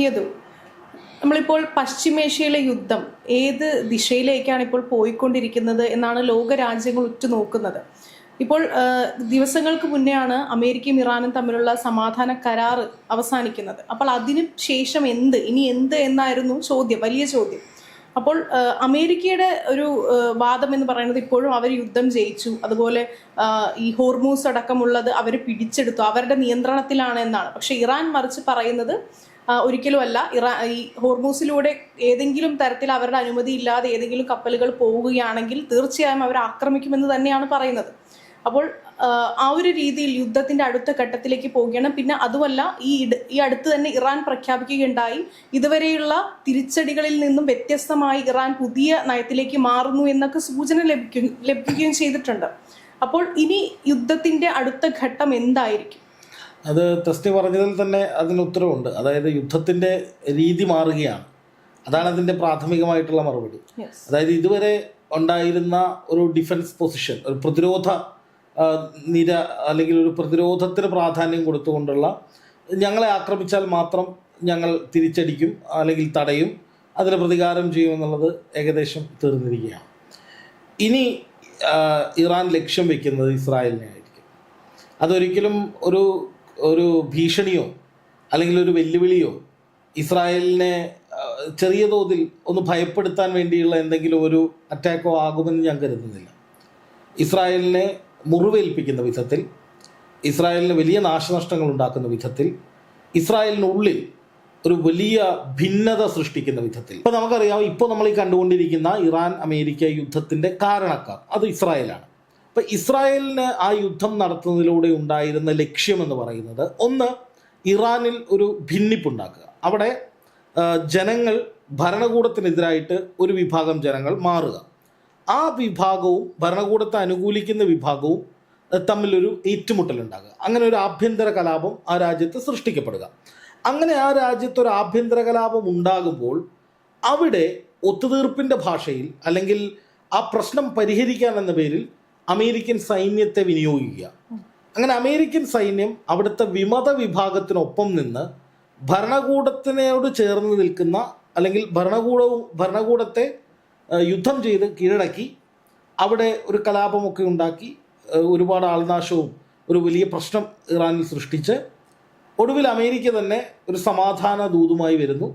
യദു, നമ്മളിപ്പോൾ പശ്ചിമേഷ്യയിലെ യുദ്ധം ഏത് ദിശയിലേക്കാണ് ഇപ്പോൾ പോയിക്കൊണ്ടിരിക്കുന്നത് എന്നാണ് ലോകരാജ്യങ്ങൾ ഉറ്റുനോക്കുന്നത്. ഇപ്പോൾ ദിവസങ്ങൾക്ക് മുന്നെയാണ് അമേരിക്കയും ഇറാനും തമ്മിലുള്ള സമാധാന കരാർ അവസാനിക്കുന്നത്. അപ്പോൾ അതിന് ശേഷം ഇനി എന്ത് എന്നായിരുന്നു ചോദ്യം, വലിയ ചോദ്യം. അപ്പോൾ അമേരിക്കയുടെ ഒരു വാദം എന്ന് പറയുന്നത് ഇപ്പോഴും അവർ യുദ്ധം ജയിച്ചു, അതുപോലെ ഈ ഹോർമൂസ് അടക്കമുള്ളത് അവർ പിടിച്ചെടുത്തു, അവരുടെ നിയന്ത്രണത്തിലാണ് എന്നാണ്. പക്ഷെ ഇറാൻ മറിച്ച് പറയുന്നത് ഒരിക്കലും അല്ല. ഈ ഹോർമൂസിലൂടെ ഏതെങ്കിലും തരത്തിൽ അവരുടെ അനുമതി ഇല്ലാതെ ഏതെങ്കിലും കപ്പലുകൾ പോവുകയാണെങ്കിൽ തീർച്ചയായും അവർ ആക്രമിക്കുമെന്ന് തന്നെയാണ് പറയുന്നത്. അപ്പോൾ ആ ഒരു രീതിയിൽ യുദ്ധത്തിന്റെ അടുത്ത ഘട്ടത്തിലേക്ക് പോവുകയാണ്. പിന്നെ അതുമല്ല, ഈ അടുത്ത് തന്നെ ഇറാൻ പ്രഖ്യാപിക്കുകയുണ്ടായി, ഇതുവരെയുള്ള തിരിച്ചടികളിൽ നിന്നും വ്യത്യസ്തമായി ഇറാൻ പുതിയ നയത്തിലേക്ക് മാറുന്നു എന്നൊക്കെ സൂചന ലഭിക്കുകയും ചെയ്തിട്ടുണ്ട്. അപ്പോൾ ഇനി യുദ്ധത്തിന്റെ അടുത്ത ഘട്ടം എന്തായിരിക്കും? അത് തസ്നി പറഞ്ഞതിൽ തന്നെ അതിന് ഉത്തരവുണ്ട്. അതായത് യുദ്ധത്തിന്റെ രീതി മാറുകയാണ്, അതാണ് അതിന്റെ പ്രാഥമികമായിട്ടുള്ള മറുപടി. അതായത് ഇതുവരെ ഉണ്ടായിരുന്ന ഒരു ഡിഫൻസ് പൊസിഷൻ, ഒരു പ്രതിരോധ നിര അല്ലെങ്കിൽ ഒരു പ്രതിരോധത്തിന് പ്രാധാന്യം കൊടുത്തുകൊണ്ടുള്ള, ഞങ്ങളെ ആക്രമിച്ചാൽ മാത്രം ഞങ്ങൾ തിരിച്ചടിക്കും അല്ലെങ്കിൽ തടയും, അതിന് പ്രതികാരം ചെയ്യുമെന്നുള്ളത് ഏകദേശം തീർന്നിരിക്കുകയാണ്. ഇനി ഇറാൻ ലക്ഷ്യം വയ്ക്കുന്നത് ഇസ്രായേലിനെ ആയിരിക്കും. അതൊരിക്കലും ഒരു ഭീഷണിയോ അല്ലെങ്കിൽ ഒരു വെല്ലുവിളിയോ ഇസ്രായേലിനെ ചെറിയ തോതിൽ ഒന്ന് ഭയപ്പെടുത്താൻ വേണ്ടിയുള്ള എന്തെങ്കിലും ഒരു അറ്റാക്കോ ആകുമെന്ന് ഞാൻ കരുതുന്നില്ല. ഇസ്രായേലിനെ മുറിവേൽപ്പിക്കുന്ന വിധത്തിൽ, ഇസ്രായേലിന് വലിയ നാശനഷ്ടങ്ങൾ ഉണ്ടാക്കുന്ന വിധത്തിൽ, ഇസ്രായേലിനുള്ളിൽ ഒരു വലിയ ഭിന്നത സൃഷ്ടിക്കുന്ന വിധത്തിൽ. ഇപ്പോൾ നമുക്കറിയാം, ഇപ്പോൾ നമ്മൾ ഈ കണ്ടുകൊണ്ടിരിക്കുന്ന ഇറാൻ അമേരിക്ക യുദ്ധത്തിൻ്റെ കാരണക്കാർ അത് ഇസ്രായേലാണ്. അപ്പോൾ ഇസ്രായേലിന് ആ യുദ്ധം നടത്തുന്നതിലൂടെ ഉണ്ടായിരുന്ന ലക്ഷ്യമെന്ന് പറയുന്നത്, ഒന്ന്, ഇറാനിൽ ഒരു ഭിന്നിപ്പുണ്ടാക്കുക. അവിടെ ജനങ്ങൾ ഭരണകൂടത്തിനെതിരായിട്ട് ഒരു വിഭാഗം ജനങ്ങൾ മാറുക, ആ വിഭാഗവും ഭരണകൂടത്തെ അനുകൂലിക്കുന്ന വിഭാഗവും തമ്മിലൊരു ഏറ്റുമുട്ടലുണ്ടാകുക, അങ്ങനെ ഒരു ആഭ്യന്തര കലാപം ആ രാജ്യത്ത് സൃഷ്ടിക്കപ്പെടുക. അങ്ങനെ ആ രാജ്യത്ത് ഒരു ആഭ്യന്തര കലാപം ഉണ്ടാകുമ്പോൾ അവിടെ ഒത്തുതീർപ്പിൻ്റെ ഭാഷയിൽ അല്ലെങ്കിൽ ആ പ്രശ്നം പരിഹരിക്കാൻ എന്ന പേരിൽ അമേരിക്കൻ സൈന്യത്തെ വിനിയോഗിക്കുക. അങ്ങനെ അമേരിക്കൻ സൈന്യം അവിടുത്തെ വിമത വിഭാഗത്തിനൊപ്പം നിന്ന് ഭരണകൂടത്തിനോട് ചേർന്ന് നിൽക്കുന്ന, അല്ലെങ്കിൽ ഭരണകൂടത്തെ യുദ്ധം ചെയ്ത് കീഴടക്കി അവിടെ ഒരു കലാപമൊക്കെ ഉണ്ടാക്കി ഒരുപാട് ആൾനാശവും ഒരു വലിയ പ്രശ്നം ഇറാനിൽ സൃഷ്ടിച്ച് ഒടുവിൽ അമേരിക്ക തന്നെ ഒരു സമാധാന ദൂതുമായി വരുന്നു.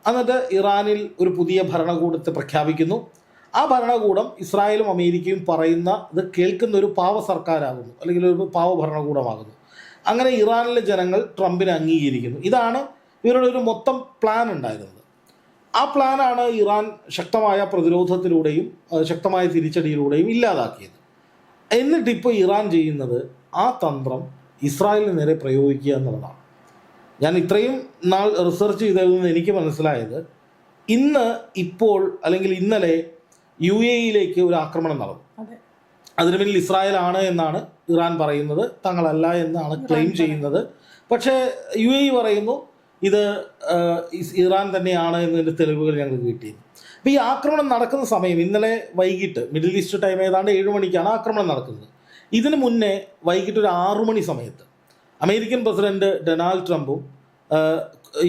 എന്നിട്ട് ഇറാനിൽ ഒരു പുതിയ ഭരണകൂടത്തെ പ്രഖ്യാപിക്കുന്നു. ആ ഭരണകൂടം ഇസ്രായേലും അമേരിക്കയും പറയുന്ന ഇത് കേൾക്കുന്ന ഒരു പാവ സർക്കാരാകുന്നു, അല്ലെങ്കിൽ ഒരു പാവ ഭരണകൂടമാകുന്നു. അങ്ങനെ ഇറാനിലെ ജനങ്ങൾ ട്രംപിനെ അംഗീകരിക്കുന്നു. ഇതാണ് ഇവരുടെ ഒരു മൊത്തം പ്ലാൻ ഉണ്ടായിരുന്നത്. ആ പ്ലാനാണ് ഇറാൻ ശക്തമായ പ്രതിരോധത്തിലൂടെയും ശക്തമായ തിരിച്ചടിയിലൂടെയും ഇല്ലാതാക്കിയത്. എന്നിട്ടിപ്പോൾ ഇറാൻ ചെയ്യുന്നത് ആ തന്ത്രം ഇസ്രായേലിന് നേരെ പ്രയോഗിക്കുക എന്നുള്ളതാണ്. ഞാൻ ഇത്രയും നാൾ റിസർച്ച് ചെയ്തതിൽ നിന്ന് എനിക്ക് മനസ്സിലായത്, ഇപ്പോൾ അല്ലെങ്കിൽ ഇന്നലെ UAE-യിലേക്ക് ഒരു ആക്രമണം നടന്നു. അതിന് പിന്നിൽ ഇസ്രായേൽ ആണ് എന്നാണ് ഇറാൻ പറയുന്നത്, തങ്ങളല്ല എന്നാണ് ക്ലെയിം ചെയ്യുന്നത്. പക്ഷേ UAE പറയുന്നു ഇത് ഇറാൻ തന്നെയാണ് എന്നതിൻ്റെ തെളിവുകൾ ഞങ്ങൾക്ക് കിട്ടിയിരുന്നു. അപ്പോൾ ഈ ആക്രമണം നടക്കുന്ന സമയം ഇന്നലെ വൈകിട്ട്, മിഡിൽ ഈസ്റ്റ് ടൈം ഏതാണ്ട് 7 മണിക്കാണ് ആക്രമണം നടക്കുന്നത്. ഇതിന് മുന്നേ വൈകിട്ട് ഒരു 6 മണി സമയത്ത് അമേരിക്കൻ പ്രസിഡന്റ് ഡൊണാൾഡ് ട്രംപും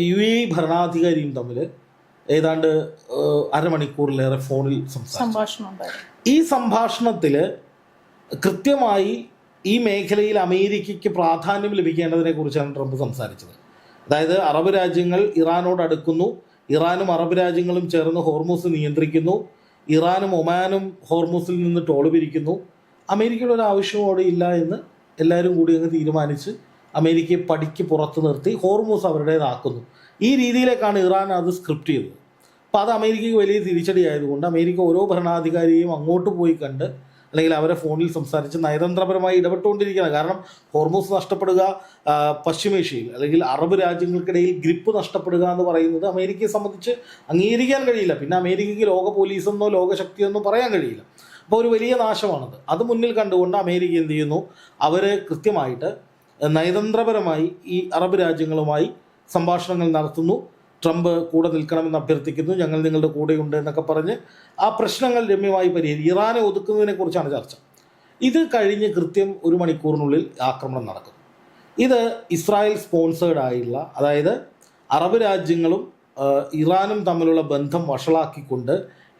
UAE ഭരണാധികാരിയും തമ്മിൽ ഏതാണ്ട് അരമണിക്കൂറിലേറെ ഫോണിൽ സംഭാഷണം. ഈ സംഭാഷണത്തിൽ കൃത്യമായി ഈ മേഖലയിൽ അമേരിക്കയ്ക്ക് പ്രാധാന്യം ലഭിക്കേണ്ടതിനെ കുറിച്ചാണ് ട്രംപ് സംസാരിച്ചത്. അതായത് അറബ് രാജ്യങ്ങൾ ഇറാനോട് അടുക്കുന്നു, ഇറാനും അറബ് രാജ്യങ്ങളും ചേർന്ന് ഹോർമൂസ് നിയന്ത്രിക്കുന്നു, ഇറാനും ഒമാനും ഹോർമൂസിൽ നിന്ന് ടോള് പിരിക്കുന്നു, അമേരിക്കയുടെ ഒരു ആവശ്യവും അവിടെ ഇല്ല എന്ന് എല്ലാവരും കൂടി അങ്ങ് തീരുമാനിച്ച് അമേരിക്കയെ പടിക്ക് പുറത്ത് നിർത്തി ഹോർമൂസ് അവരുടേതാക്കുന്നു. ഈ രീതിയിലേക്കാണ് ഇറാൻ അത് സ്ക്രിപ്റ്റ് ചെയ്തത്. അപ്പോൾ അത് അമേരിക്കയ്ക്ക് വലിയ തിരിച്ചടി ആയതുകൊണ്ട് അമേരിക്ക ഓരോ ഭരണാധികാരിയെയും അങ്ങോട്ട് പോയി കണ്ട് അല്ലെങ്കിൽ അവരെ ഫോണിൽ സംസാരിച്ച് നയതന്ത്രപരമായി ഇടപെട്ടുകൊണ്ടിരിക്കുകയാണ്. കാരണം ഹോർമൂസ് നഷ്ടപ്പെടുക, പശ്ചിമേഷ്യയിൽ അല്ലെങ്കിൽ അറബ് രാജ്യങ്ങൾക്കിടയിൽ ഗ്രിപ്പ് നഷ്ടപ്പെടുക എന്ന് പറയുന്നത് അമേരിക്കയെ സംബന്ധിച്ച് അംഗീകരിക്കാൻ കഴിയില്ല. പിന്നെ അമേരിക്കയ്ക്ക് ലോക പോലീസെന്നോ ലോകശക്തിയെന്നോ പറയാൻ കഴിയില്ല. അപ്പോൾ ഒരു വലിയ നാശമാണത്. അത് മുന്നിൽ കണ്ടുകൊണ്ട് അമേരിക്ക എന്ത് ചെയ്യുന്നു, അവർ കൃത്യമായിട്ട് നയതന്ത്രപരമായി ഈ അറബ് രാജ്യങ്ങളുമായി സംഭാഷണങ്ങൾ നടത്തുന്നു. ട്രംപ് കൂടെ നിൽക്കണമെന്ന് അഭ്യർത്ഥിക്കുന്നു, ഞങ്ങൾ നിങ്ങളുടെ കൂടെയുണ്ട് എന്നൊക്കെ പറഞ്ഞ് ആ പ്രശ്നങ്ങൾ രമ്യമായി ഇറാനെ ഒതുക്കുന്നതിനെ കുറിച്ചാണ് ചർച്ച. ഇത് കഴിഞ്ഞ് കൃത്യം 1 മണിക്കൂറിനുള്ളിൽ ആക്രമണം നടക്കുന്നു. ഇത് ഇസ്രായേൽ സ്പോൺസേഡ് ആയിട്ടുള്ള, അതായത് അറബ് രാജ്യങ്ങളും ഇറാനും തമ്മിലുള്ള ബന്ധം വഷളാക്കിക്കൊണ്ട്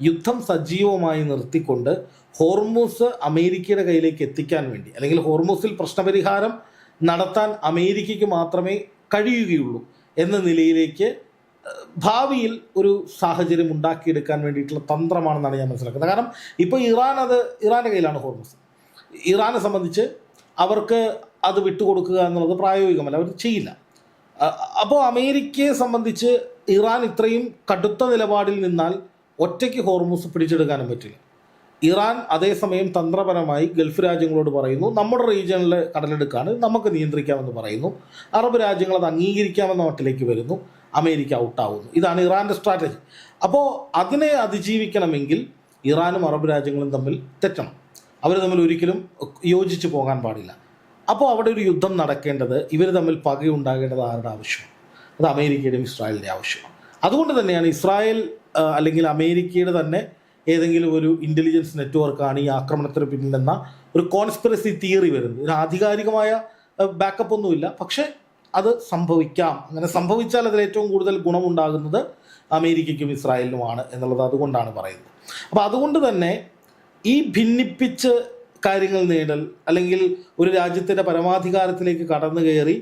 യുദ്ധം സജീവമായി നിർത്തിക്കൊണ്ട് ഹോർമൂസ് അമേരിക്കയുടെ കയ്യിലേക്ക് എത്തിക്കാൻ വേണ്ടി, അല്ലെങ്കിൽ ഹോർമൂസിൽ പ്രശ്നപരിഹാരം നടത്താൻ അമേരിക്കയ്ക്ക് മാത്രമേ കഴിയുകയുള്ളൂ എന്ന നിലയിലേക്ക് ഭാവിയിൽ ഒരു സാഹചര്യം ഉണ്ടാക്കിയെടുക്കാൻ വേണ്ടിയിട്ടുള്ള തന്ത്രമാണെന്നാണ് ഞാൻ മനസ്സിലാക്കുന്നത്. കാരണം ഇപ്പോൾ ഇറാൻ്റെ കയ്യിലാണ് ഹോർമൂസ്. ഇറാനെ സംബന്ധിച്ച് അവർക്ക് അത് വിട്ടുകൊടുക്കുക എന്നുള്ളത് പ്രായോഗികമല്ല, അവർ ചെയ്യില്ല. അപ്പോൾ അമേരിക്കയെ സംബന്ധിച്ച് ഇറാൻ ഇത്രയും കടുത്ത നിലപാടിൽ നിന്നാൽ ഒറ്റയ്ക്ക് ഹോർമൂസ് പിടിച്ചെടുക്കാനും പറ്റില്ല. ഇറാൻ അതേസമയം തന്ത്രപരമായി ഗൾഫ് രാജ്യങ്ങളോട് പറയുന്നു, നമ്മുടെ റീജിയണിലെ കടലെടുക്കാണ്, നമുക്ക് നിയന്ത്രിക്കാമെന്ന് പറയുന്നു. അറബ് രാജ്യങ്ങൾ അത് അംഗീകരിക്കാമെന്ന മട്ടിലേക്ക് വരുന്നു. അമേരിക്ക ഔട്ടാവുന്നു. ഇതാണ് ഇറാൻ്റെ സ്ട്രാറ്റജി. അപ്പോൾ അതിനെ അതിജീവിക്കണമെങ്കിൽ ഇറാനും അറബ് രാജ്യങ്ങളും തമ്മിൽ തെറ്റണം. അവർ തമ്മിൽ ഒരിക്കലും യോജിച്ച് പോകാൻ പാടില്ല. അപ്പോൾ അവിടെ ഒരു യുദ്ധം നടക്കേണ്ടത്, ഇവർ തമ്മിൽ പകയുണ്ടാകേണ്ടത് ആരുടെ ആവശ്യമാണ്? അത് അമേരിക്കയുടെയും ഇസ്രായേലിൻ്റെ ആവശ്യമാണ്. അതുകൊണ്ട് തന്നെയാണ് ഇസ്രായേൽ അല്ലെങ്കിൽ അമേരിക്കയുടെ തന്നെ ഏതെങ്കിലും ഒരു ഇൻ്റലിജൻസ് നെറ്റ്വർക്കാണ് ഈ ആക്രമണത്തിന് പിന്നിലെന്ന ഒരു കോൺസ്പിറസി തിയറി വരുന്നത്. ഒരു ആധികാരികമായ ബാക്കപ്പ് ഒന്നുമില്ല, പക്ഷേ അത് സംഭവിക്കാം. അങ്ങനെ സംഭവിച്ചാൽ അതിൽ ഏറ്റവും കൂടുതൽ ഗുണമുണ്ടാകുന്നത് അമേരിക്കയ്ക്കും ഇസ്രായേലിനുമാണ് എന്നുള്ളത് അതുകൊണ്ടാണ് പറയുന്നത്. അപ്പോൾ അതുകൊണ്ട് തന്നെ ഈ ഭിന്നിപ്പിച്ച് കാര്യങ്ങൾ നേടൽ, അല്ലെങ്കിൽ ഒരു രാജ്യത്തിൻ്റെ പരമാധികാരത്തിലേക്ക് കടന്നു കയറി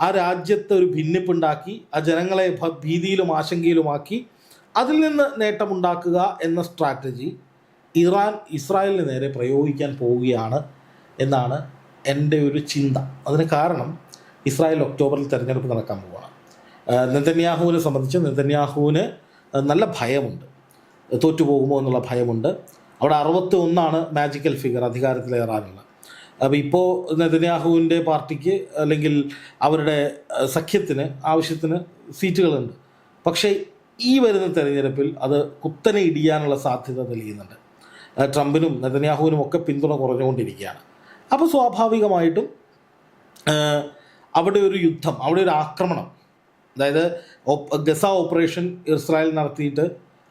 ആ രാജ്യത്ത് ഒരു ഭിന്നിപ്പുണ്ടാക്കി ആ ജനങ്ങളെ ഭീതിയിലും ആശങ്കയിലുമാക്കി അതിൽ നിന്ന് നേട്ടമുണ്ടാക്കുക എന്ന സ്ട്രാറ്റജി ഇറാൻ ഇസ്രായേലിന് നേരെ പ്രയോഗിക്കാൻ പോവുകയാണ് എന്നാണ് എൻ്റെ ഒരു ചിന്ത. അതിന് കാരണം ഇസ്രായേൽ ഒക്ടോബറിൽ തെരഞ്ഞെടുപ്പ് നടക്കാൻ പോവുകയാണ്. നെതന്യാഹുവിനെ സംബന്ധിച്ച് നെതന്യാഹുവിന് നല്ല ഭയമുണ്ട്, തോറ്റുപോകുമോ എന്നുള്ള ഭയമുണ്ട്. അവിടെ 61 മാജിക്കൽ ഫിഗർ അധികാരത്തിലേറാനുള്ള. അപ്പോൾ ഇപ്പോൾ നെതന്യാഹുവിൻ്റെ പാർട്ടിക്ക് അല്ലെങ്കിൽ അവരുടെ സഖ്യത്തിന് ആവശ്യത്തിന് സീറ്റുകളുണ്ട്. പക്ഷേ ഈ വരുന്ന തെരഞ്ഞെടുപ്പിൽ അത് കുത്തനെ ഇടിയാനുള്ള സാധ്യത തെളിയുന്നുണ്ട്. ട്രംപിനും നെതന്യാഹുവിനും ഒക്കെ പിന്തുണ കുറഞ്ഞുകൊണ്ടിരിക്കുകയാണ്. അപ്പോൾ സ്വാഭാവികമായിട്ടും അവിടെ ഒരു യുദ്ധം, അവിടെ ഒരു ആക്രമണം, അതായത് ഗസ ഓപ്പറേഷൻ ഇസ്രായേൽ നടത്തിയിട്ട്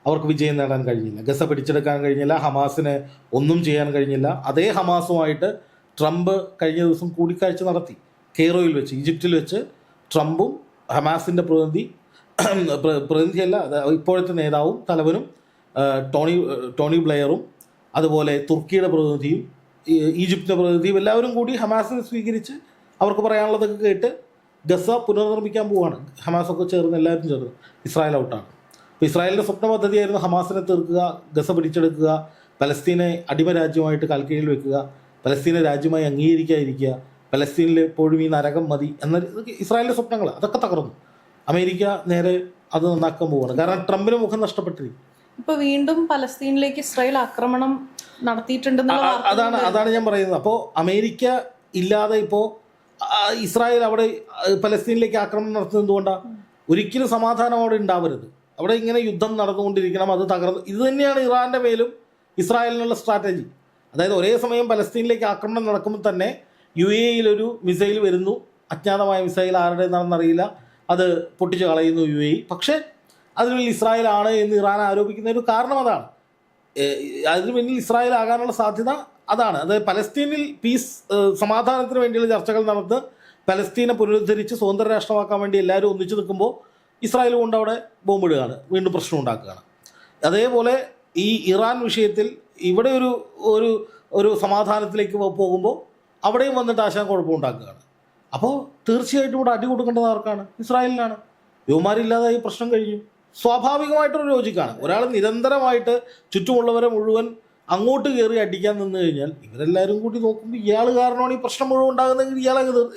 അവർക്ക് വിജയം നേടാൻ കഴിഞ്ഞില്ല, ഗസ പിടിച്ചെടുക്കാൻ കഴിഞ്ഞില്ല, ഹമാസിന് ഒന്നും ചെയ്യാൻ കഴിഞ്ഞില്ല. അതേ ഹമാസുമായിട്ട് ട്രംപ് കഴിഞ്ഞ ദിവസം കൂടിക്കാഴ്ച നടത്തി കെയ്റോയിൽ വെച്ച്, ഈജിപ്തിൽ വെച്ച്. ട്രംപും ഹമാസിൻ്റെ പ്രതിനിധിയല്ല, ഇപ്പോഴത്തെ നേതാവും തലവനും ടോണി ബ്ലെയറും അതുപോലെ തുർക്കിയുടെ പ്രതിനിധിയും ഈജിപ്തിൻ്റെ പ്രതിനിധിയും എല്ലാവരും കൂടി ഹമാസിനെ സ്വീകരിച്ച് അവർക്ക് പറയാനുള്ളതൊക്കെ കേട്ട് ഗസ പുനർനിർമ്മിക്കാൻ പോവുകയാണ്. ഹമാസൊക്കെ ചേർന്ന് എല്ലാവരും ചേർന്ന്. ഇസ്രായേൽ ഔട്ടാണ്. അപ്പോൾ ഇസ്രായേലിൻ്റെ സ്വപ്ന പദ്ധതിയായിരുന്നു ഹമാസിനെ തീർക്കുക, ഗസ പിടിച്ചെടുക്കുക, പലസ്തീനെ അടിമ രാജ്യമായിട്ട് കാൽക്കീഴിൽ വെക്കുക, പലസ്തീനെ രാജ്യമായി അംഗീകരിക്കാതിരിക്കുക, പലസ്തീനിൽ എപ്പോഴും ഈ നരകം മതി എന്ന ഇസ്രായേലിൻ്റെ സ്വപ്നങ്ങൾ അതൊക്കെ തകർന്നു. അമേരിക്ക നേരെ അത് നന്നാക്കാൻ പോവുകയാണ്. കാരണം ട്രംപിന് മുഖം നഷ്ടപ്പെട്ടിരിക്കും. ഇപ്പോൾ വീണ്ടും പലസ്തീനിലേക്ക് ഇസ്രായേൽ ആക്രമണം നടത്തിയിട്ടുണ്ടെന്നുള്ള അതാണ് ഞാൻ പറയുന്നത്. അപ്പോൾ അമേരിക്ക ഇല്ലാതെ ഇപ്പോൾ ഇസ്രായേൽ അവിടെ പലസ്തീനിലേക്ക് ആക്രമണം നടത്തുന്നത് എന്തുകൊണ്ടാണ്? ഒരിക്കലും സമാധാനം അവിടെ ഉണ്ടാവരുത്. അവിടെ ഇങ്ങനെ യുദ്ധം നടന്നുകൊണ്ടിരിക്കണം, അത് തകർന്ന്. ഇത് തന്നെയാണ് ഇറാൻ്റെ മേലും ഇസ്രായേലിനുള്ള സ്ട്രാറ്റജി. അതായത് ഒരേ സമയം പലസ്തീനിലേക്ക് ആക്രമണം നടക്കുമ്പോൾ തന്നെ UAE-യിലൊരു മിസൈൽ വരുന്നു, അജ്ഞാതമായ മിസൈൽ, ആരുടേതാണെന്നറിയില്ല, അത് പൊട്ടിച്ച് കളയുന്നു UAE. പക്ഷേ അതിന് പിന്നിൽ ഇസ്രായേൽ ആണ് എന്ന് ഇറാൻ ആരോപിക്കുന്ന ഒരു കാരണം അതാണ്. അതിന് പിന്നിൽ ഇസ്രായേൽ ആകാനുള്ള സാധ്യത അതാണ്. അതായത് പലസ്തീനിൽ സമാധാനത്തിന് വേണ്ടിയുള്ള ചർച്ചകൾ നടന്ന് പലസ്തീനെ പുനരുദ്ധരിച്ച് സ്വതന്ത്ര രാഷ്ട്രമാക്കാൻ വേണ്ടി എല്ലാവരും ഒന്നിച്ചു നിൽക്കുമ്പോൾ ഇസ്രായേൽ കൊണ്ട് അവിടെ ബോംബിടുകയാണ്, വീണ്ടും പ്രശ്നം ഉണ്ടാക്കുകയാണ്. അതേപോലെ ഈ ഇറാൻ വിഷയത്തിൽ ഇവിടെ ഒരു സമാധാനത്തിലേക്ക് പോകുമ്പോൾ അവിടെയും വന്നിട്ട് ആശാൻ കുഴപ്പമുണ്ടാക്കുകയാണ്. അപ്പോൾ തീർച്ചയായിട്ടും ഇവിടെ അടി കൊടുക്കേണ്ടത് ആർക്കാണ്? ഇസ്രായേലിനാണ്. യുവമാരില്ലാതെ ഈ പ്രശ്നം കഴിഞ്ഞു. സ്വാഭാവികമായിട്ടൊരു ലോജിക്കാണ്. ഒരാൾ നിരന്തരമായിട്ട് ചുറ്റുമുള്ളവരെ മുഴുവൻ അങ്ങോട്ട് കയറി അടിക്കാൻ നിന്ന് കഴിഞ്ഞാൽ ഇവരെല്ലാവരും കൂടി നോക്കുമ്പോൾ ഇയാൾ കാരണമാണ് ഈ പ്രശ്നം മുഴുവൻ ഉണ്ടാകുന്നതെങ്കിൽ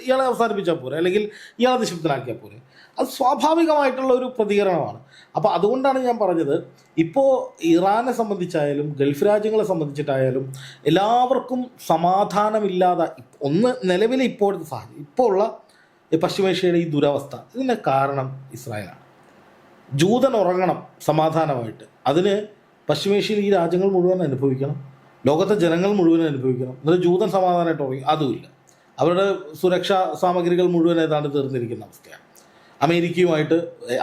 ഇയാളെ അവസാനിപ്പിച്ചാൽ പോരെ, അല്ലെങ്കിൽ ഇയാളെ നിശബ്ദനാക്കിയാൽ പോരെ. അത് സ്വാഭാവികമായിട്ടുള്ള ഒരു പ്രതികരണമാണ്. അപ്പോൾ അതുകൊണ്ടാണ് ഞാൻ പറഞ്ഞത്, ഇപ്പോൾ ഇറാനെ സംബന്ധിച്ചായാലും ഗൾഫ് രാജ്യങ്ങളെ സംബന്ധിച്ചിട്ടായാലും എല്ലാവർക്കും സമാധാനമില്ലാതെ നിലവിലെ ഇപ്പോഴത്തെ സാഹചര്യം, ഇപ്പോൾ ഉള്ള പശ്ചിമേഷ്യയുടെ ഈ ദുരവസ്ഥ, ഇതിൻ്റെ കാരണം ഇസ്രായേലാണ്. ജൂതൻ ഉറങ്ങണം സമാധാനമായിട്ട്. അതിന് പശ്ചിമേഷ്യയിൽ ഈ രാജ്യങ്ങൾ മുഴുവൻ അനുഭവിക്കണം, ലോകത്തെ ജനങ്ങൾ മുഴുവൻ അനുഭവിക്കണം. എന്നിട്ട് ജൂതൻ സമാധാനമായിട്ട് ഉറങ്ങി, അതുമില്ല. അവരുടെ സുരക്ഷാ സാമഗ്രികൾ മുഴുവൻ ഏതാണ്ട് തീർന്നിരിക്കുന്ന അവസ്ഥയാണ്.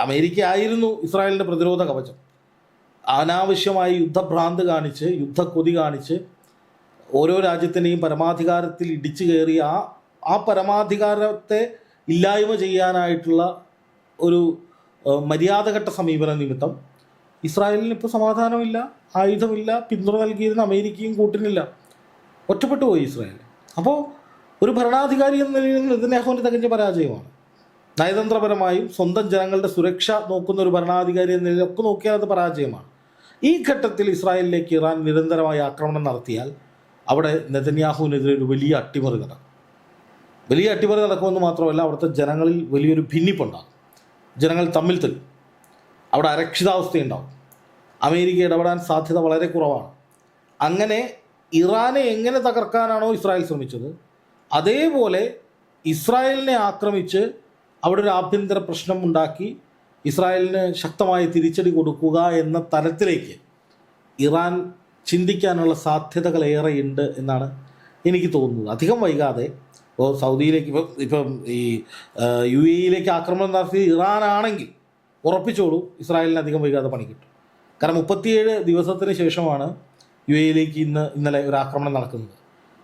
അമേരിക്ക ആയിരുന്നു ഇസ്രായേലിൻ്റെ പ്രതിരോധ കവചം. അനാവശ്യമായി യുദ്ധഭ്രാന്ത് കാണിച്ച്, യുദ്ധക്കൊതി കാണിച്ച് ഓരോ രാജ്യത്തിൻ്റെയും പരമാധികാരത്തിൽ ഇടിച്ചു കയറി ആ പരമാധികാരത്തെ ഇല്ലായ്മ ചെയ്യാനായിട്ടുള്ള ഒരു മര്യാദഘട്ട സമീപന നിമിത്തം ഇസ്രായേലിന് ഇപ്പോൾ സമാധാനമില്ല, ആയുധമില്ല, പിന്തുണ നൽകിയിരുന്ന അമേരിക്കയും കൂട്ടിനില്ല, ഒറ്റപ്പെട്ടു പോയി ഇസ്രായേൽ. അപ്പോൾ ഒരു ഭരണാധികാരി എന്ന നിലയിൽ നെതന്യാഹുവിൻ്റെ തികഞ്ഞ പരാജയമാണ്. നയതന്ത്രപരമായും സ്വന്തം ജനങ്ങളുടെ സുരക്ഷ നോക്കുന്ന ഒരു ഭരണാധികാരി എന്ന നിലയിലൊക്കെ നോക്കിയാൽ അത് പരാജയമാണ്. ഈ ഘട്ടത്തിൽ ഇസ്രായേലിലേക്ക് ഇറാൻ നിരന്തരമായി ആക്രമണം നടത്തിയാൽ അവിടെ നെതന്യാഹുവിനെതിരെ ഒരു വലിയ അട്ടിമറി നടക്കും. വലിയ അട്ടിമറി നടക്കുമെന്ന് മാത്രമല്ല, അവിടുത്തെ ജനങ്ങളിൽ വലിയൊരു ഭിന്നിപ്പുണ്ടാകും. ജനങ്ങൾ തമ്മിൽ തല്ലും. അവിടെ അരക്ഷിതാവസ്ഥയുണ്ടാവും. അമേരിക്ക ഇടപെടാൻ സാധ്യത വളരെ കുറവാണ്. അങ്ങനെ ഇറാനെ എങ്ങനെ തകർക്കാനാണോ ഇസ്രായേൽ ശ്രമിച്ചത്, അതേപോലെ ഇസ്രായേലിനെ ആക്രമിച്ച് അവിടെ ഒരു ആഭ്യന്തര പ്രശ്നം ഉണ്ടാക്കി ഇസ്രായേലിന് ശക്തമായ തിരിച്ചടി കൊടുക്കുക എന്ന തലത്തിലേക്ക് ഇറാൻ ചിന്തിക്കാനുള്ള സാധ്യതകൾ ഏറെയുണ്ട് എന്നാണ് എനിക്ക് തോന്നുന്നത്. അധികം വൈകാതെ ഇപ്പോൾ സൗദിയിലേക്ക് ഇപ്പം ഈ UAE ആക്രമണം നടത്തി ഇറാനാണെങ്കിൽ ഉറപ്പിച്ചോളൂ, ഇസ്രായേലിന് അധികം വൈകാതെ പണി കിട്ടും. കാരണം 37 ദിവസത്തിന് ശേഷമാണ് UAE ഇന്നലെ ഒരു ആക്രമണം നടക്കുന്നത്.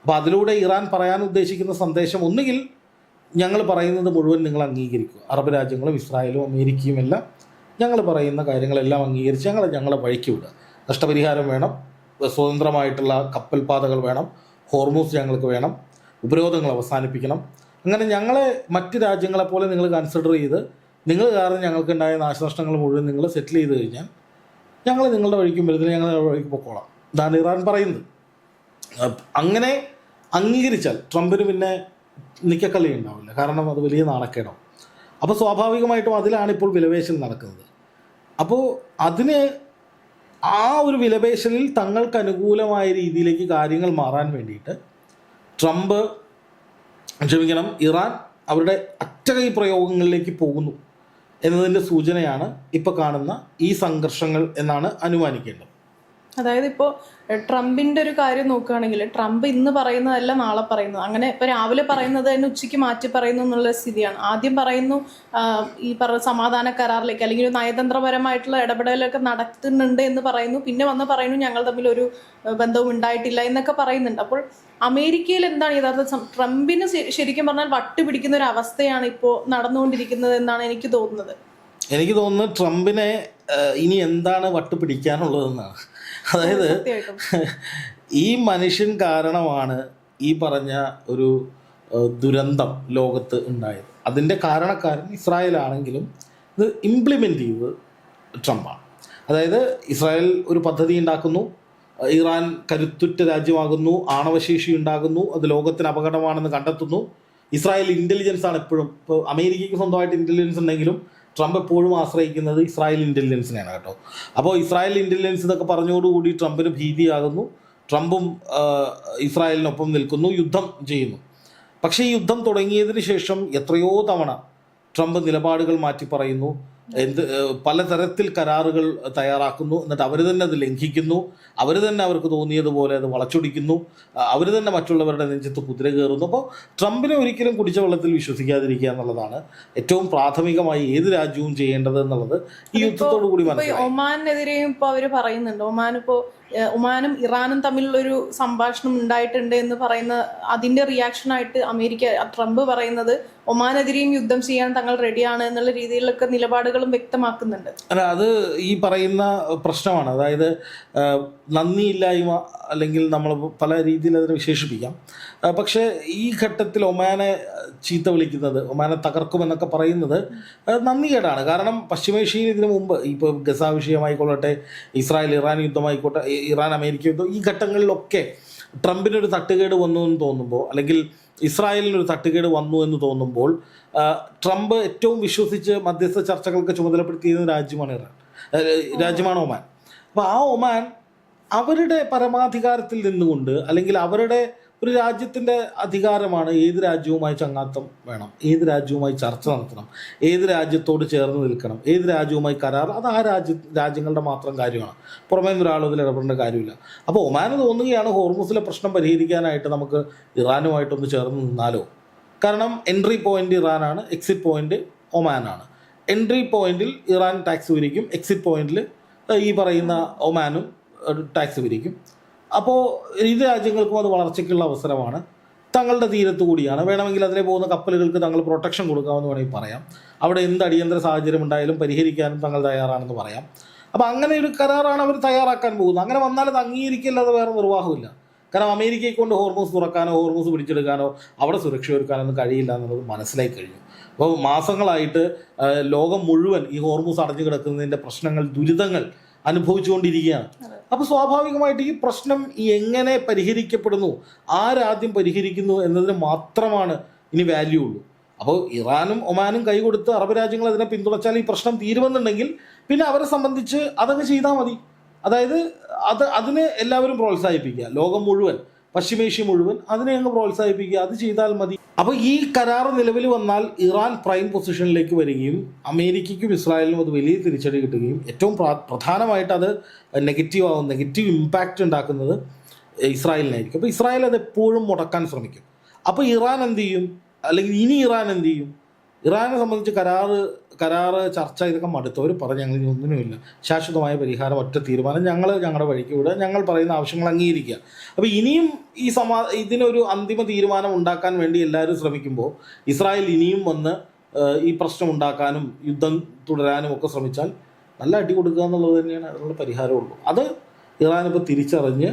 അപ്പോൾ അതിലൂടെ ഇറാൻ പറയാൻ ഉദ്ദേശിക്കുന്ന സന്ദേശം ഒന്നുകിൽ ഞങ്ങൾ പറയുന്നത് മുഴുവൻ നിങ്ങൾ അംഗീകരിക്കുക, അറബ് രാജ്യങ്ങളും ഇസ്രായേലും അമേരിക്കയും എല്ലാം ഞങ്ങൾ പറയുന്ന കാര്യങ്ങളെല്ലാം അംഗീകരിച്ച് ഞങ്ങളെ വഴിക്ക് വിടുക, നഷ്ടപരിഹാരം വേണം, സ്വതന്ത്രമായിട്ടുള്ള കപ്പൽ പാതകൾ വേണം, ഹോർമൂസ് ഞങ്ങൾക്ക് വേണം, ഉപരോധങ്ങൾ അവസാനിപ്പിക്കണം, അങ്ങനെ ഞങ്ങളെ മറ്റ് രാജ്യങ്ങളെപ്പോലെ നിങ്ങൾ കൺസിഡർ ചെയ്ത് നിങ്ങൾ കാരണം ഞങ്ങൾക്കുണ്ടായ നാശനഷ്ടങ്ങൾ മുഴുവൻ നിങ്ങൾ സെറ്റിൽ ചെയ്ത് കഴിഞ്ഞാൽ ഞങ്ങൾ നിങ്ങളുടെ വഴിക്കും വരുന്നില്ല, ഞങ്ങളുടെ വഴിക്ക് പൊക്കോളാം. ഇതാണ് ഇറാൻ പറയുന്നത്. അങ്ങനെ അംഗീകരിച്ചാൽ ട്രംപിന് പിന്നെ നിക്കക്കള്ളി ഉണ്ടാവില്ല, കാരണം അത് വലിയ നാണക്കേടാവും. അപ്പോൾ സ്വാഭാവികമായിട്ടും അതിലാണ് ഇപ്പോൾ വിലപേശൽ നടക്കുന്നത്. അപ്പോൾ അതിന് ആ ഒരു വിലപേശലിൽ തങ്ങൾക്ക് അനുകൂലമായ രീതിയിലേക്ക് കാര്യങ്ങൾ മാറാൻ വേണ്ടിയിട്ട് ഇറാൻ അവരുടെ അറ്റകൈ പ്രയോഗങ്ങളിലേക്ക് പോകുന്നു എന്നതിൻ്റെ സൂചനയാണ് ഇപ്പോൾ കാണുന്ന ഈ സംഘർഷങ്ങൾ എന്നാണ് അനുമാനിക്കേണ്ടത്. അതായത് ഇപ്പോൾ ട്രംപിന്റെ ഒരു കാര്യം നോക്കുകയാണെങ്കിൽ ട്രംപ് ഇന്ന് പറയുന്നതല്ല നാളെ പറയുന്നത്. അങ്ങനെ ഇപ്പൊ രാവിലെ പറയുന്നത് തന്നെ ഉച്ചയ്ക്ക് മാറ്റി പറയുന്നു എന്നുള്ള സ്ഥിതിയാണ്. ആദ്യം പറയുന്നു ഈ സമാധാന കരാറിലേക്ക് അല്ലെങ്കിൽ ഒരു നയതന്ത്രപരമായിട്ടുള്ള ഇടപെടലൊക്കെ നടത്തുന്നുണ്ട് എന്ന് പറയുന്നു, പിന്നെ വന്ന് പറയുന്നു ഞങ്ങൾ തമ്മിൽ ഒരു ബന്ധവും ഉണ്ടായിട്ടില്ല എന്നൊക്കെ പറയുന്നുണ്ട്. അപ്പോൾ അമേരിക്കയിൽ എന്താണ് യഥാർത്ഥ ട്രംപിന് ശരിക്കും പറഞ്ഞാൽ വട്ടുപിടിക്കുന്ന ഒരു അവസ്ഥയാണ് ഇപ്പോൾ നടന്നുകൊണ്ടിരിക്കുന്നത് എന്നാണ് എനിക്ക് തോന്നുന്നത്. എനിക്ക് തോന്നുന്നത് ട്രംപിനെ ഇനി എന്താണ് വട്ടുപിടിക്കാനുള്ളതെന്നാണ്. അതായത് ഈ മനുഷ്യൻ കാരണമാണ് ഈ പറഞ്ഞ ഒരു ദുരന്തം ലോകത്ത് ഉണ്ടായത്. അതിൻ്റെ കാരണക്കാരൻ ഇസ്രായേലാണെങ്കിലും ഇത് ഇംപ്ലിമെൻ്റ് ചെയ്തത് ട്രംപാണ്. അതായത് ഇസ്രായേൽ ഒരു പദ്ധതി ഉണ്ടാക്കുന്നു, ഇറാൻ കരുത്തുറ്റ രാജ്യമാകുന്നു, ആണവശേഷി ഉണ്ടാകുന്നു, അത് ലോകത്തിന് അപകടമാണെന്ന് കണ്ടെത്തുന്നു. ഇസ്രായേൽ ഇൻ്റലിജൻസ് ആണ് എപ്പോഴും. ഇപ്പോൾ അമേരിക്കയ്ക്ക് സ്വന്തമായിട്ട് ഇൻ്റലിജൻസ് ഉണ്ടെങ്കിലും ട്രംപ് എപ്പോഴും ആശ്രയിക്കുന്നത് ഇസ്രായേൽ ഇൻ്റലിജൻസിനെയാണ് കേട്ടോ. അപ്പോൾ ഇസ്രായേൽ ഇൻ്റലിജൻസ് ഇതൊക്കെ പറഞ്ഞോടുകൂടി ട്രംപിന് ഭീതിയാകുന്നു. ട്രംപും ഇസ്രായേലിനൊപ്പം നിൽക്കുന്നു, യുദ്ധം ചെയ്യുന്നു. പക്ഷേ ഈ യുദ്ധം തുടങ്ങിയതിന് ശേഷം എത്രയോ തവണ ട്രംപ് നിലപാടുകൾ മാറ്റി പറയുന്നു, പലതരത്തിൽ കരാറുകൾ തയ്യാറാക്കുന്നു, എന്നിട്ട് അവർ തന്നെ അത് ലംഘിക്കുന്നു, അവർ തന്നെ അവർക്ക് തോന്നിയതുപോലെ അത് വളച്ചൊടിക്കുന്നു, അവർ തന്നെ മറ്റുള്ളവരുടെ നെഞ്ചത്ത് കുതിര കയറുന്നു. അപ്പോൾ ട്രംപിനെ ഒരിക്കലും കുടിച്ച വെള്ളത്തിൽ വിശ്വസിക്കാതിരിക്കുക എന്നുള്ളതാണ് ഏറ്റവും പ്രാഥമികമായി ഏത് രാജ്യവും ചെയ്യേണ്ടത് എന്നുള്ളത് ഈ യുദ്ധത്തോടു കൂടി മനസ്സിലായി. ഒമാനെതിരെയും ഇപ്പോൾ അവർ പറയുന്നുണ്ട്. ഒമാനും ഇറാനും തമ്മിലുള്ളൊരു സംഭാഷണം ഉണ്ടായിട്ടുണ്ട് എന്ന് പറയുന്ന അതിന്റെ റിയാക്ഷനായിട്ട് ട്രംപ് പറയുന്നത് ഒമാനെതിരെയും യുദ്ധം ചെയ്യാൻ തങ്ങൾ റെഡിയാണ് എന്നുള്ള രീതിയിലൊക്കെ നിലപാടുകളും വ്യക്തമാക്കുന്നുണ്ട്. അല്ല, അത് ഈ പറയുന്ന പ്രശ്നമാണ്. അതായത് നന്ദിയില്ലായ്മ, അല്ലെങ്കിൽ നമ്മൾ പല രീതിയിൽ അതിനെ വിശേഷിപ്പിക്കാം. പക്ഷേ ഈ ഘട്ടത്തിൽ ഒമാനെ ചീത്ത വിളിക്കുന്നത്, ഒമാനെ തകർക്കുമെന്നൊക്കെ പറയുന്നത് നന്ദികേടാണ്. കാരണം പശ്ചിമേഷ്യയിൽ ഇതിനു മുമ്പ് ഇപ്പോൾ ഗസ വിഷയമായിക്കൊള്ളട്ടെ, ഇസ്രായേൽ ഇറാൻ യുദ്ധമായിക്കോട്ടെ, ഇറാൻ അമേരിക്ക യുദ്ധം, ഈ ഘട്ടങ്ങളിലൊക്കെ ട്രംപിനൊരു തട്ടുകേട് വന്നു എന്ന് തോന്നുമ്പോൾ, അല്ലെങ്കിൽ ഇസ്രായേലിനൊരു തട്ടുകേട് വന്നു എന്ന് തോന്നുമ്പോൾ ട്രംപ് ഏറ്റവും വിശ്വസിച്ച് മധ്യസ്ഥ ചർച്ചകൾക്ക് ചുമതലപ്പെടുത്തിയിരുന്ന രാജ്യമാണ് ഒമാൻ. അപ്പോൾ ആ ഒമാൻ അവരുടെ പരമാധികാരത്തിൽ നിന്നുകൊണ്ട്, അല്ലെങ്കിൽ അവരുടെ ഒരു രാജ്യത്തിൻ്റെ അധികാരമാണ് ഏത് രാജ്യവുമായി ചങ്ങാത്തം വേണം, ഏത് രാജ്യവുമായി ചർച്ച നടത്തണം, ഏത് രാജ്യത്തോട് ചേർന്ന് നിൽക്കണം, ഏത് രാജ്യവുമായി കരാർ, അത് ആ രാജ്യങ്ങളുടെ മാത്രം കാര്യമാണ്. പുറമേ ഒരാളും അതിൽ ഇടപെടേണ്ട കാര്യമില്ല. അപ്പോൾ ഒമാന് തോന്നുകയാണ് ഹോർമൂസിലെ പ്രശ്നം പരിഹരിക്കാനായിട്ട് നമുക്ക് ഇറാനുമായിട്ടൊന്ന് ചേർന്ന് നിന്നാലോ. കാരണം എൻട്രി പോയിന്റ് ഇറാനാണ്, എക്സിറ്റ് പോയിന്റ് ഒമാനാണ്. എൻട്രി പോയിന്റിൽ ഇറാൻ ടാക്സ് പിരിക്കും, എക്സിറ്റ് പോയിന്റിൽ ഈ പറയുന്ന ഒമാനും ടാക്സ് പിരിക്കും. അപ്പോൾ ഇരു രാജ്യങ്ങൾക്കും അത് വളർച്ചയ്ക്കുള്ള അവസരമാണ്. തങ്ങളുടെ തീരത്ത് കൂടിയാണ്. വേണമെങ്കിൽ അതിലെ പോകുന്ന കപ്പലുകൾക്ക് തങ്ങൾ പ്രൊട്ടക്ഷൻ കൊടുക്കാമെന്ന് വേണമെങ്കിൽ പറയാം. അവിടെ എന്ത് അടിയന്തര സാഹചര്യം ഉണ്ടായാലും പരിഹരിക്കാനും തങ്ങൾ തയ്യാറാണെന്ന് പറയാം. അപ്പോൾ അങ്ങനെ ഒരു കരാറാണ് അവർ തയ്യാറാക്കാൻ പോകുന്നത്. അങ്ങനെ വന്നാൽ അത് അംഗീകരിക്കില്ലാതെ വേറെ നിർവാഹമില്ല. കാരണം അമേരിക്കയെ കൊണ്ട് ഹോർമൂസ് തുറക്കാനോ ഹോർമൂസ് പിടിച്ചെടുക്കാനോ അവിടെ സുരക്ഷ ഒരുക്കാനൊന്നും കഴിയില്ല എന്നുള്ളത് മനസ്സിലായി കഴിഞ്ഞു. അപ്പോൾ മാസങ്ങളായിട്ട് ലോകം മുഴുവൻ ഈ ഹോർമൂസ് അടഞ്ഞു കിടക്കുന്നതിൻ്റെ പ്രശ്നങ്ങൾ, ദുരിതങ്ങൾ അനുഭവിച്ചുകൊണ്ടിരിക്കുകയാണ്. അപ്പോൾ സ്വാഭാവികമായിട്ട് ഈ പ്രശ്നം എങ്ങനെ പരിഹരിക്കപ്പെടുന്നു, ആരാദ്യം പരിഹരിക്കുന്നു എന്നതിന് മാത്രമാണ് ഇനി വാല്യൂ ഉള്ളൂ. അപ്പോൾ ഇറാനും ഒമാനും കൈകൊടുത്ത് അറബ് രാജ്യങ്ങൾ അതിനെ പിന്തുണച്ചാൽ ഈ പ്രശ്നം തീരുമെന്നുണ്ടെങ്കിൽ പിന്നെ അവരെ സംബന്ധിച്ച് അതങ്ങ് ചെയ്താൽ മതി. അതായത് അതിന് എല്ലാവരും പ്രോത്സാഹിപ്പിക്കുക, ലോകം മുഴുവൻ, പശ്ചിമേഷ്യ മുഴുവൻ അതിനെ അങ്ങ് പ്രോത്സാഹിപ്പിക്കുക, അത് ചെയ്താൽ മതി. അപ്പോൾ ഈ കരാർ നിലവിൽ വന്നാൽ ഇറാൻ പ്രൈം പൊസിഷനിലേക്ക് വരികയും അമേരിക്കയ്ക്കും ഇസ്രായേലിനും അത് വലിയ തിരിച്ചടി കിട്ടുകയും ഏറ്റവും പ്രധാനമായിട്ട് അത് നെഗറ്റീവ് ഇമ്പാക്റ്റ് ഉണ്ടാക്കുന്നത് ഇസ്രായേലിനായിരിക്കും. അപ്പോൾ ഇസ്രായേൽ അത് എപ്പോഴും മുടക്കാൻ ശ്രമിക്കും. അപ്പോൾ ഇറാൻ എന്ത് ചെയ്യും, അല്ലെങ്കിൽ ഇനി ഇറാൻ എന്ത് ചെയ്യും? ഇറാനെ സംബന്ധിച്ച് കരാറ് ചർച്ച ഇതൊക്കെ മടുത്തവർ പറഞ്ഞ് ഞങ്ങൾ ഇനി ഒന്നിനുമില്ല, ശാശ്വതമായ പരിഹാരം, ഒറ്റ തീരുമാനം, ഞങ്ങളുടെ വഴിക്ക് വിടുക, ഞങ്ങൾ പറയുന്ന ആവശ്യങ്ങൾ അംഗീകരിക്കുക. അപ്പോൾ ഇനിയും ഇതിനൊരു അന്തിമ തീരുമാനം ഉണ്ടാക്കാൻ വേണ്ടി എല്ലാവരും ശ്രമിക്കുമ്പോൾ ഇസ്രായേൽ ഇനിയും വന്ന് ഈ പ്രശ്നം ഉണ്ടാക്കാനും യുദ്ധം തുടരാനും ഒക്കെ ശ്രമിച്ചാൽ നല്ല അടി കൊടുക്കുക എന്നുള്ളത് തന്നെയാണ് അതിനുള്ള പരിഹാരമുള്ളൂ. അത് ഇറാൻ ഇപ്പോൾ തിരിച്ചറിഞ്ഞ്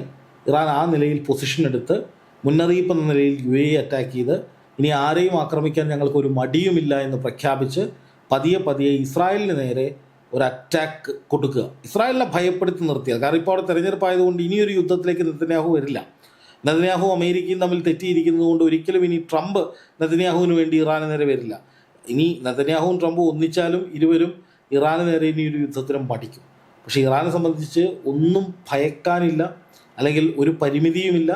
ഇറാൻ ആ നിലയിൽ പൊസിഷൻ എടുത്ത് മുന്നറിയിപ്പ് എന്ന നിലയിൽ UAE അറ്റാക്ക് ചെയ്ത് ഇനി ആരെയും ആക്രമിക്കാൻ ഞങ്ങൾക്കൊരു മടിയുമില്ല എന്ന് പ്രഖ്യാപിച്ച് പതിയെ ഇസ്രായേലിന് നേരെ ഒരു അറ്റാക്ക് കൊടുക്കുക, ഇസ്രായേലിനെ ഭയപ്പെടുത്തി നിർത്തിയത്. കാരണം ഇപ്പോൾ അവിടെ തെരഞ്ഞെടുപ്പായതുകൊണ്ട് ഇനിയൊരു യുദ്ധത്തിലേക്ക് നെതന്യാഹു വരില്ല. നെതന്യാഹു അമേരിക്കയും തമ്മിൽ തെറ്റിയിരിക്കുന്നതുകൊണ്ട് ഒരിക്കലും ഇനി ട്രംപ് നെതന്യാഹുവിന് വേണ്ടി ഇറാന് നേരെ വരില്ല. ഇനി നെതന്യാഹുവും ട്രംപും ഒന്നിച്ചാലും ഇരുവരും ഇറാന് നേരെ ഇനി ഒരു യുദ്ധത്തിനും പഠിക്കും. പക്ഷേ ഇറാനെ സംബന്ധിച്ച് ഒന്നും ഭയക്കാനില്ല, അല്ലെങ്കിൽ ഒരു പരിമിതിയുമില്ല,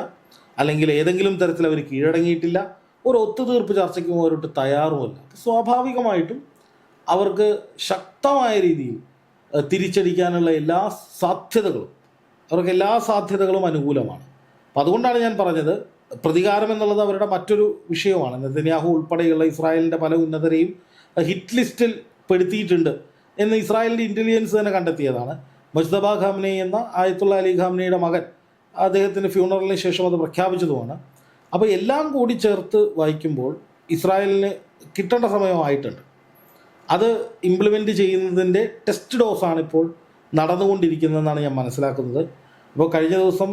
അല്ലെങ്കിൽ ഏതെങ്കിലും തരത്തിൽ അവർ കീഴടങ്ങിയിട്ടില്ല, ഒരു ഒത്തുതീർപ്പ് ചർച്ചയ്ക്കും അവരോട്ട് തയ്യാറുമല്ല. സ്വാഭാവികമായിട്ടും അവർക്ക് ശക്തമായ രീതിയിൽ തിരിച്ചടിക്കാനുള്ള എല്ലാ സാധ്യതകളും അനുകൂലമാണ്. അപ്പം അതുകൊണ്ടാണ് ഞാൻ പറഞ്ഞത്, പ്രതികാരം എന്നുള്ളത് അവരുടെ മറ്റൊരു വിഷയമാണ്. നെതന്യാഹു ഉൾപ്പെടെയുള്ള ഇസ്രായേലിൻ്റെ പല ഉന്നതരെയും ഹിറ്റ് ലിസ്റ്റിൽ പെടുത്തിയിട്ടുണ്ട് എന്ന് ഇസ്രായേലിൻ്റെ ഇൻ്റലിജൻസ് തന്നെ കണ്ടെത്തിയതാണ്. മുജ്തബ ഖാംനെ എന്ന ആയത്തുള്ള അലി ഖാംനയുടെ മകൻ അദ്ദേഹത്തിൻ്റെ ഫ്യൂണറലിന് ശേഷം അത് പ്രഖ്യാപിച്ചതുമാണ്. അപ്പോൾ എല്ലാം കൂടി ചേർത്ത് വായിക്കുമ്പോൾ ഇസ്രായേലിന് കിട്ടേണ്ട സമയമായിട്ടുണ്ട്. അത് ഇംപ്ലിമെൻറ്റ് ചെയ്യുന്നതിൻ്റെ ടെസ്റ്റ് ഡോസാണ് ഇപ്പോൾ നടന്നുകൊണ്ടിരിക്കുന്നതെന്നാണ് ഞാൻ മനസ്സിലാക്കുന്നത്. ഇപ്പോൾ കഴിഞ്ഞ ദിവസം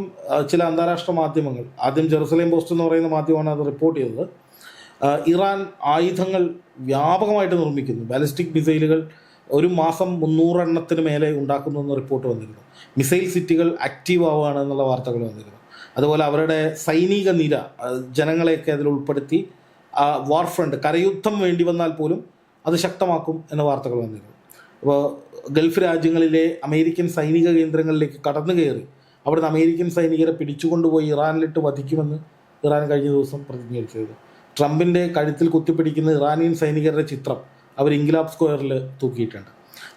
ചില അന്താരാഷ്ട്ര മാധ്യമങ്ങൾ, ആദ്യം ജെറുസലേം പോസ്റ്റ് എന്ന് പറയുന്ന മാധ്യമമാണ് അത് റിപ്പോർട്ട് ചെയ്തത്, ഇറാൻ ആയുധങ്ങൾ വ്യാപകമായിട്ട് നിർമ്മിക്കുന്നു, ബാലിസ്റ്റിക് മിസൈലുകൾ ഒരു മാസം 300 എണ്ണത്തിന് മേലെ ഉണ്ടാക്കുന്നു എന്ന റിപ്പോർട്ട് വന്നിരുന്നു. മിസൈൽ സിറ്റികൾ ആക്റ്റീവ് ആവുകയാണ് എന്നുള്ള വാർത്തകൾ വന്നിരുന്നു. അതുപോലെ അവരുടെ സൈനിക നിര, ജനങ്ങളെയൊക്കെ അതിൽ ഉൾപ്പെടുത്തി വാർ ഫ്രണ്ട്, കരയുദ്ധം വേണ്ടി വന്നാൽ പോലും അത് ശക്തമാക്കും എന്ന വാർത്തകൾ വന്നിരുന്നു. അപ്പോൾ ഗൾഫ് രാജ്യങ്ങളിലെ അമേരിക്കൻ സൈനിക കേന്ദ്രങ്ങളിലേക്ക് കടന്നു കയറി അവിടുന്ന് അമേരിക്കൻ സൈനികരെ പിടിച്ചുകൊണ്ടുപോയി ഇറാനിലിട്ട് വധിക്കുമെന്ന് ഇറാൻ കഴിഞ്ഞ ദിവസം പ്രതിജ്ഞയെടുത്തത്. ട്രംപിൻ്റെ കഴുത്തിൽ കുത്തിപ്പിടിക്കുന്ന ഇറാനിയൻ സൈനികരുടെ ചിത്രം അവർ ഇൻക്ലാബ് സ്ക്വയറിൽ തൂക്കിയിട്ടുണ്ട്.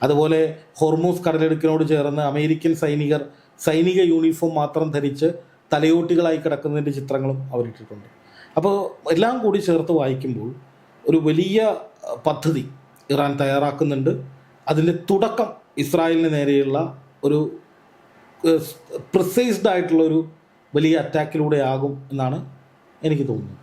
അതുപോലെ ഹോർമൂസ് കടലിടുക്കിനോട് ചേർന്ന് അമേരിക്കൻ സൈനികർ സൈനിക യൂണിഫോം മാത്രം ധരിച്ച് തലയോട്ടികളായി കിടക്കുന്നതിൻ്റെ ചിത്രങ്ങളും അവരിട്ടിട്ടുണ്ട്. അപ്പോൾ എല്ലാം കൂടി ചേർത്ത് വായിക്കുമ്പോൾ ഒരു വലിയ പദ്ധതി ഇറാൻ തയ്യാറാക്കുന്നുണ്ട്. അതിൻ്റെ തുടക്കം ഇസ്രായേലിന് നേരെയുള്ള ഒരു പ്രിസൈസ്ഡ് ആയിട്ടുള്ളൊരു വലിയ അറ്റാക്കിലൂടെ ആകും എന്നാണ് എനിക്ക് തോന്നുന്നത്.